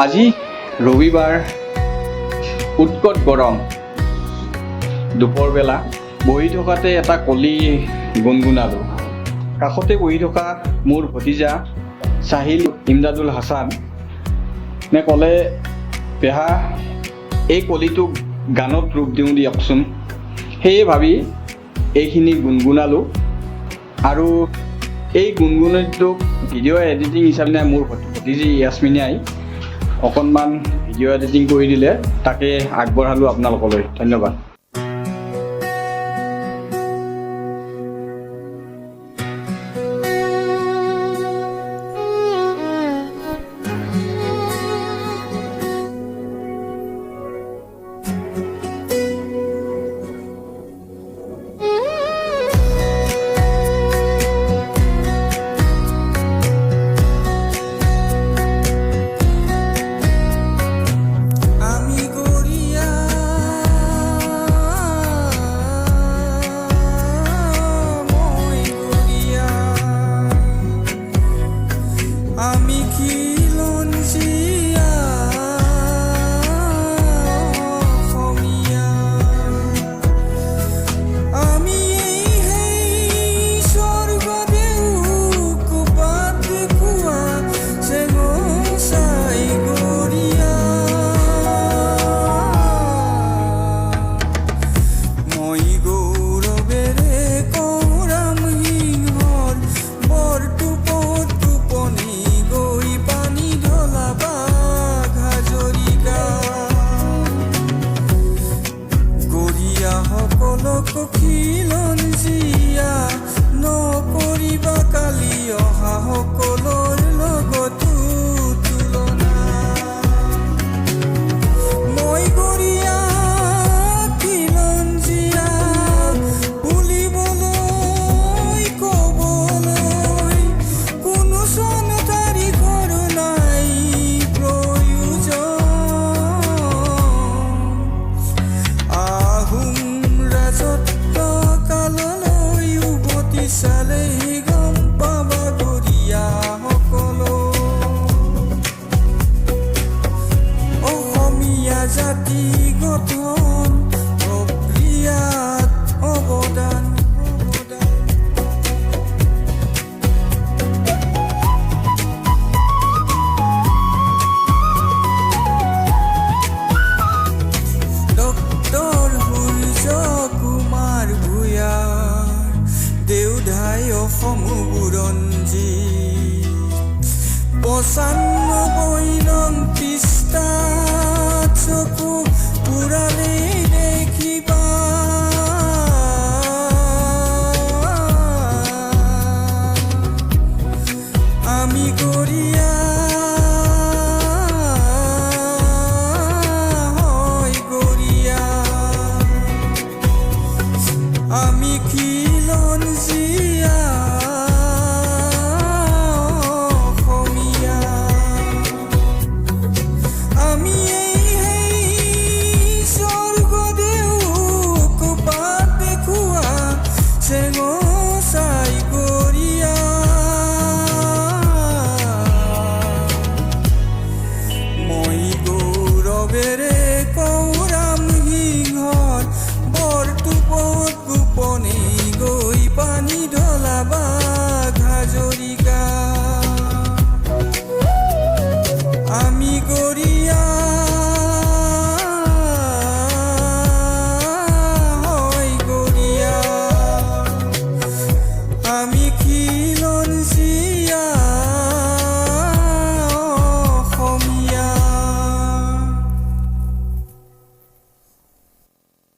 আজি ৰবিবাৰ উৎকট গৰম দুপৰবেলা বহি থকাতে এটা কলি গুণগুণালোঁ। কাষতে বহি থকা মোৰ ভতিজা চাহিল ইমদাদুল হাছান নে ক'লে, পেহা এই কলিটোক গানত ৰূপ দিওঁ দিয়কচোন। সেয়ে ভাবি এইখিনি গুণগুণালোঁ আৰু এই গুণগুণটোক ভিডিঅ' এডিটিং হিচাপে মোৰ ভতিজী ইয়াছমিনাই অকণমান ভিডিঅ' এডিটিং কৰি দিলে, তাকে আগবঢ়ালোঁ আপোনালোকলৈ। ধন্যবাদ। খিলন জিয়া নকৰিবা কালি অহা সকলৰ লগতো তুলনা। মই গৰিয়া খিলন জিয়া বুলিবলৈ ক'বলৈ কোনো চন তাৰিখৰ নাই প্ৰয়োজন। আহোম ৰাজত্ব কাললৈ উভতি চালেই গম পাবা গৰিয়া সকলো। অসমীয়া জাতি গঠন প্ৰক্ৰিয়াত অৱদান। ডক্টৰ সূৰ্য কুমাৰ ভূঞাৰ দেউধাই অসম বুৰঞ্জী ৯৫ নং পৃষ্ঠাত চকু পুৰালেই দেখিবা আমি গৰিয়া আমি খিলন জিয়া অসমীয়া। আমি এই স্বৰ্গদেউ কপাত দেখুৱা চেঙচাই গৰিয়া। মই গৌৰৱেৰে কৌৰাম সিংহৰ বৰটোপত গোপনে গৈ পানী ঢলাবা হাজৰিকা। আমি গৰি